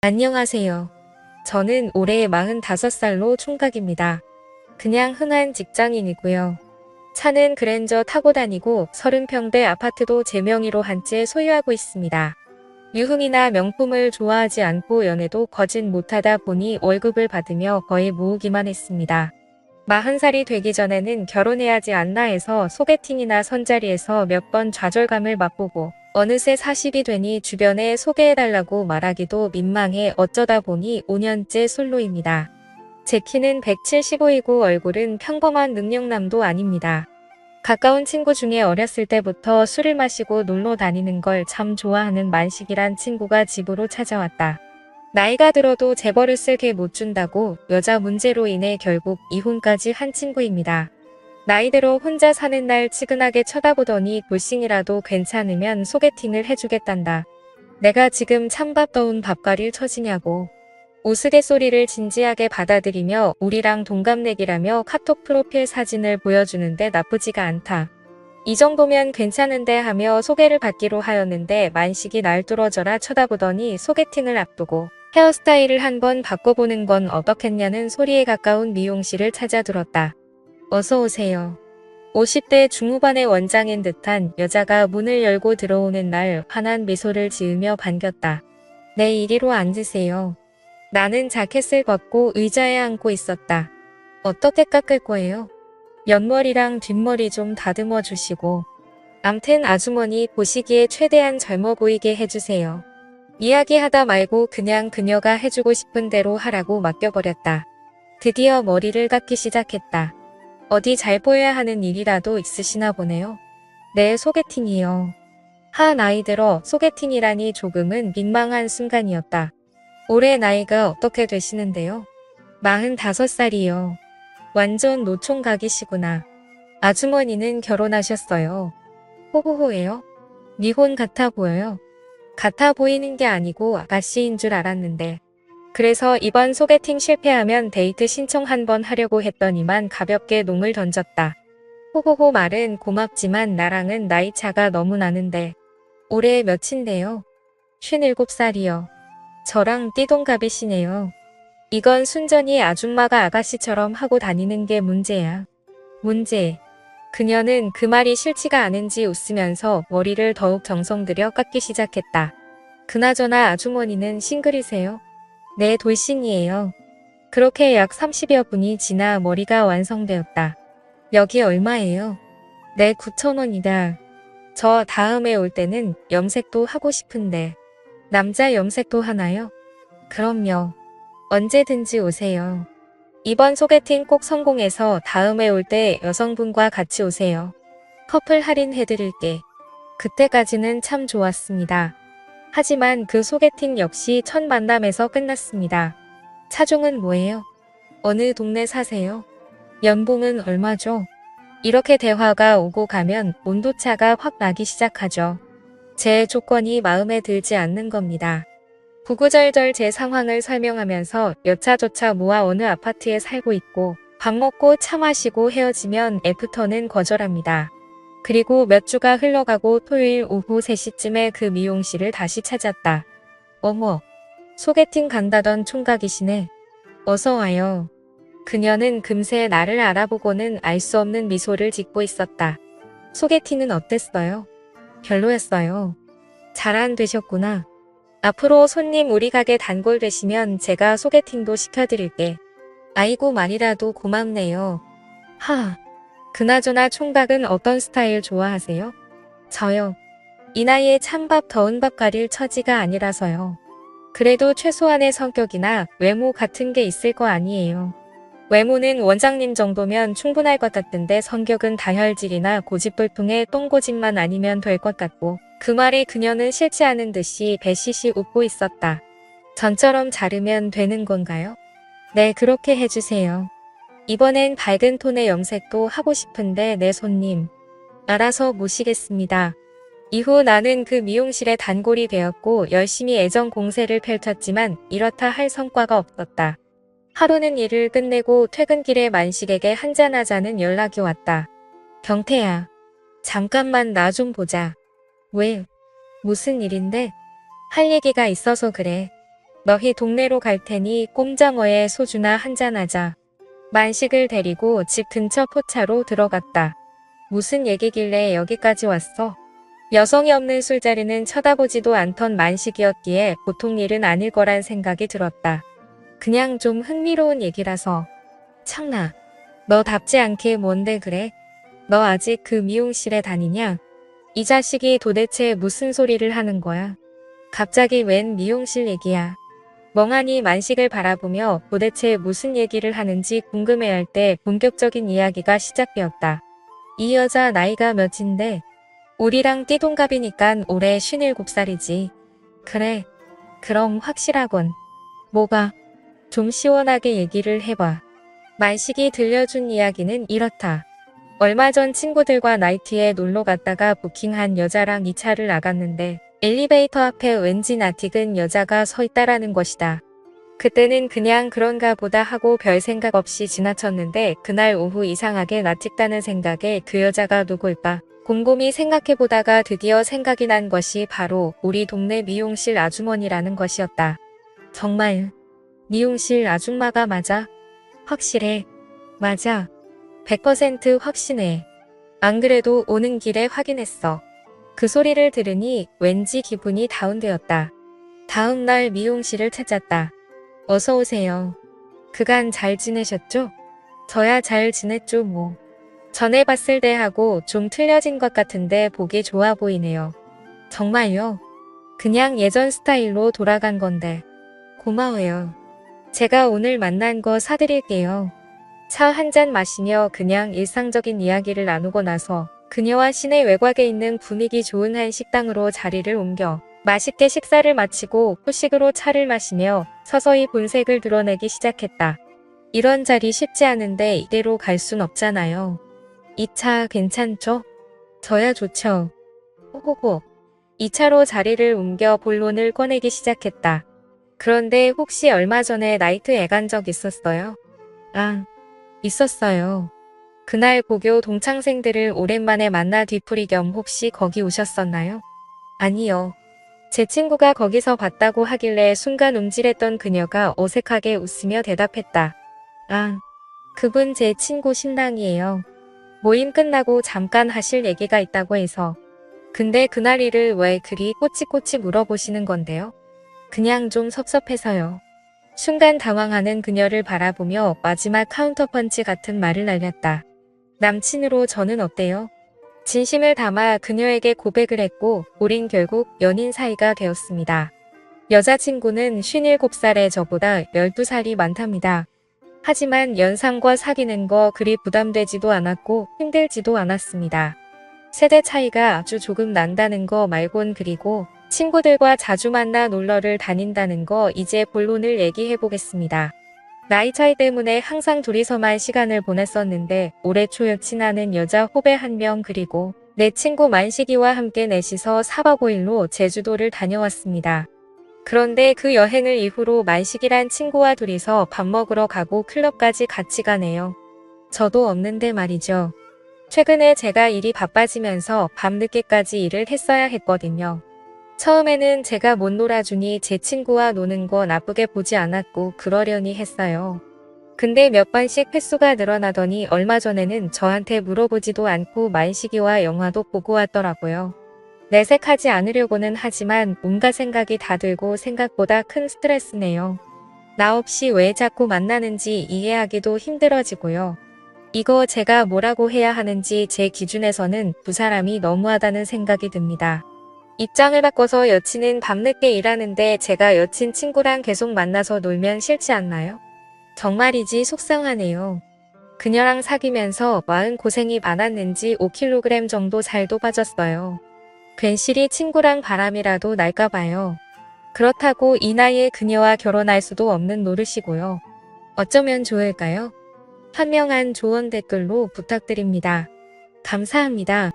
안녕하세요. 저는 올해 45살로 총각입니다. 그냥 흔한 직장인이고요. 차는 그랜저 타고 다니고 30평대 아파트도 제 명의로 한 채 소유하고 있습니다. 유흥이나 명품을 좋아하지 않고 연애도 거짓 못하다 보니 월급을 받으며 거의 모으기만 했습니다. 40살이 되기 전에는 결혼해야지 않나 해서 소개팅이나 선자리에서 몇 번 좌절감을 맛보고 어느새 40이 되니 주변에 소개해달라고 말하기도 민망해 어쩌다 보니 5년째 솔로입니다. 제 키는 175이고 얼굴은 평범한 능력남도 아닙니다. 가까운 친구 중에 어렸을 때부터 술을 마시고 놀러 다니는 걸 참 좋아하는 만식이란 친구가 집으로 찾아왔다. 나이가 들어도 재벌을 게 못 준다고 여자 문제로 인해 결국 이혼까지 한 친구입니다. 나이 들어 혼자 사는 날 치근하게 쳐다보더니 돌싱이라도 괜찮으면 소개팅을 해주겠단다. 내가 지금 찬밥 더운 밥가릴 처지냐고. 우스갯소리를 진지하게 받아들이며 우리랑 동갑내기라며 카톡 프로필 사진을 보여주는데 나쁘지가 않다. 이 정도면 괜찮은데 하며 소개를 받기로 하였는데 만식이 날 뚫어져라 쳐다보더니 소개팅을 앞두고 헤어스타일을 한번 바꿔보는 건 어떻겠냐는 소리에 가까운 미용실을 찾아들었다. 어서 오세요. 50대 중후반의 원장인 듯한 여자가 문을 열고 들어오는 날 환한 미소를 지으며 반겼다. 네, 이리로 앉으세요. 나는 자켓을 벗고 의자에 앉고 있었다. 어떻게 깎을 거예요? 옆머리랑 뒷머리 좀 다듬어 주시고. 암튼 아주머니 보시기에 최대한 젊어 보이게 해주세요. 이야기하다 말고 그냥 그녀가 해주고 싶은 대로 하라고 맡겨버렸다. 드디어 머리를 깎기 시작했다. 어디 잘 보여야 하는 일이라도 있으시나 보네요. 네, 소개팅이요. 나이 들어 소개팅이라니 조금은 민망한 순간이었다. 올해 나이가 어떻게 되시는데요? 45살이요. 완전 노총각이시구나. 아주머니는 결혼하셨어요. 호호호예요? 미혼 같아 보여요. 같아 보이는 게 아니고 아가씨인 줄 알았는데. 그래서 이번 소개팅 실패하면 데이트 신청 한번 하려고 했더니만 가볍게 농을 던졌다. 호호호 말은 고맙지만 나랑은 나이 차가 너무 나는데. 올해 몇인데요? 57살이요. 저랑 띠동갑이시네요. 이건 순전히 아줌마가 아가씨처럼 하고 다니는 게 문제야. 문제. 그녀는 그 말이 싫지가 않은지 웃으면서 머리를 더욱 정성 들여 깎기 시작했다. 그나저나 아주머니는 싱글이세요? 네, 돌싱이에요. 그렇게 약 30여 분이 지나 머리가 완성되었다. 여기 얼마예요? 네, 9,000원이다. 저 다음에 올 때는 염색도 하고 싶은데. 남자 염색도 하나요? 그럼요. 언제든지 오세요. 이번 소개팅 꼭 성공해서 다음에 올 때 여성분과 같이 오세요. 커플 할인해드릴게. 그때까지는 참 좋았습니다. 하지만 그 소개팅 역시 첫 만남에서 끝났습니다. 차종은 뭐예요? 어느 동네 사세요? 연봉은 얼마죠? 이렇게 대화가 오고 가면 온도차가 확 나기 시작하죠. 제 조건이 마음에 들지 않는 겁니다. 구구절절 제 상황을 설명하면서 여차저차 모아 어느 아파트에 살고 있고 밥 먹고 차 마시고 헤어지면 애프터는 거절합니다. 그리고 몇 주가 흘러가고 토요일 오후 3시쯤에 그 미용실을 다시 찾았다. 어머, 소개팅 간다던 총각이시네. 어서 와요. 그녀는 금세 나를 알아보고는 알 수 없는 미소를 짓고 있었다. 소개팅은 어땠어요? 별로였어요. 잘 안 되셨구나. 앞으로 손님 우리 가게 단골 되시면 제가 소개팅도 시켜드릴게. 아이고 말이라도 고맙네요. 그나저나 총각은 어떤 스타일 좋아하세요? 저요. 이 나이에 찬밥 더운 밥 가릴 처지가 아니라서요. 그래도 최소한의 성격이나 외모 같은 게 있을 거 아니에요. 외모는 원장님 정도면 충분할 것 같은데 성격은 다혈질이나 고집불통의 똥고집만 아니면 될 것 같고 그 말에 그녀는 싫지 않은 듯이 배시시 웃고 있었다. 전처럼 자르면 되는 건가요? 네, 그렇게 해주세요. 이번엔 밝은 톤의 염색도 하고 싶은데 내 손님. 알아서 모시겠습니다. 이후 나는 그 미용실에 단골이 되었고 열심히 애정 공세를 펼쳤지만 이렇다 할 성과가 없었다. 하루는 일을 끝내고 퇴근길에 만식에게 한잔하자는 연락이 왔다. 경태야. 잠깐만 나 좀 보자. 왜? 무슨 일인데? 할 얘기가 있어서 그래. 너희 동네로 갈 테니 꼼장어에 소주나 한잔하자. 만식을 데리고 집 근처 포차로 들어갔다. 무슨 얘기길래 여기까지 왔어? 여성이 없는 술자리는 쳐다보지도 않던 만식이었기에 보통 일은 아닐 거란 생각이 들었다. 그냥 좀 흥미로운 얘기라서. 창나, 너답지 않게 뭔데 그래? 너 아직 그 미용실에 다니냐? 이 자식이 도대체 무슨 소리를 하는 거야? 갑자기 웬 미용실 얘기야? 멍하니 만식을 바라보며 도대체 무슨 얘기를 하는지 궁금해할 때 본격적인 이야기가 시작되었다. 이 여자 나이가 몇인데? 우리랑 띠동갑이니깐 올해 57살이지. 그래. 그럼 확실하군. 뭐가? 좀 시원하게 얘기를 해봐. 만식이 들려준 이야기는 이렇다. 얼마 전 친구들과 나이트에 놀러 갔다가 부킹한 여자랑 2차를 나갔는데 엘리베이터 앞에 왠지 낯익은 여자가 서 있다라는 것이다. 그때는 그냥 그런가 보다 하고 별 생각 없이 지나쳤는데 그날 오후 이상하게 낯익다는 생각에 그 여자가 누굴까 곰곰이 생각해보다가 드디어 생각이 난 것이 바로 우리 동네 미용실 아주머니라는 것이었다. 정말 미용실 아줌마가 맞아? 확실해. 맞아. 100% 확신해. 안 그래도 오는 길에 확인했어. 그 소리를 들으니 왠지 기분이 다운되었다. 다음 날 미용실을 찾았다. 어서 오세요. 그간 잘 지내셨죠? 저야 잘 지냈죠 뭐. 전에 봤을 때하고 좀 틀려진 것 같은데 보기 좋아 보이네요. 정말요? 그냥 예전 스타일로 돌아간 건데. 고마워요. 제가 오늘 만난 거 사드릴게요. 차 한 잔 마시며 그냥 일상적인 이야기를 나누고 나서 그녀와 시내 외곽에 있는 분위기 좋은 한 식당으로 자리를 옮겨 맛있게 식사를 마치고 후식으로 차를 마시며 서서히 본색을 드러내기 시작했다. 이런 자리 쉽지 않은데 이대로 갈 순 없잖아요. 이 차 괜찮죠? 저야 좋죠. 호호호. 2차로 자리를 옮겨 본론을 꺼내기 시작했다. 그런데 혹시 얼마 전에 나이트에 간 적 있었어요? 아, 있었어요. 그날 고교 동창생들을 오랜만에 만나 뒤풀이 겸 혹시 거기 오셨었나요? 아니요. 제 친구가 거기서 봤다고 하길래 순간 움찔했던 그녀가 어색하게 웃으며 대답했다. 아, 그분 제 친구 신랑이에요. 모임 끝나고 잠깐 하실 얘기가 있다고 해서. 근데 그날 일을 왜 그리 꼬치꼬치 물어보시는 건데요? 그냥 좀 섭섭해서요. 순간 당황하는 그녀를 바라보며 마지막 카운터펀치 같은 말을 날렸다. 남친으로 저는 어때요? 진심을 담아 그녀에게 고백을 했고 우린 결국 연인 사이가 되었습니다. 여자친구는 57살에 저보다 12살이 많답니다. 하지만 연상과 사귀는 거 그리 부담되지도 않았고 힘들지도 않았습니다. 세대 차이가 아주 조금 난다는 거 말곤 그리고 친구들과 자주 만나 놀러를 다닌다는 거 이제 본론을 얘기해 보겠습니다. 나이 차이 때문에 항상 둘이서만 시간을 보냈었는데 올해 초 여친하는 여자 후배 한 명 그리고 내 친구 만식이와 함께 넷이서 4박 5일로 제주도를 다녀왔습니다. 그런데 그 여행을 이후로 만식이란 친구와 둘이서 밥 먹으러 가고 클럽까지 같이 가네요. 저도 없는데 말이죠. 최근에 제가 일이 바빠지면서 밤늦게까지 일을 했어야 했거든요. 처음에는 제가 못 놀아주니 제 친구와 노는 거 나쁘게 보지 않았고 그러려니 했어요. 근데 몇 번씩 횟수가 늘어나더니 얼마 전에는 저한테 물어보지도 않고 만식이와 영화도 보고 왔더라고요. 내색하지 않으려고는 하지만 온갖 생각이 다 들고 생각보다 큰 스트레스네요. 나 없이 왜 자꾸 만나는지 이해하기도 힘들어지고요. 이거 제가 뭐라고 해야 하는지 제 기준에서는 두 사람이 너무하다는 생각이 듭니다. 입장을 바꿔서 여친은 밤늦게 일하는데 제가 여친 친구랑 계속 만나서 놀면 싫지 않나요? 정말이지 속상하네요. 그녀랑 사귀면서 마음고생이 많았는지 5kg 정도 살도 빠졌어요. 괜시리 친구랑 바람이라도 날까봐요. 그렇다고 이 나이에 그녀와 결혼할 수도 없는 노릇이고요. 어쩌면 좋을까요? 현명한 조언 댓글로 부탁드립니다. 감사합니다.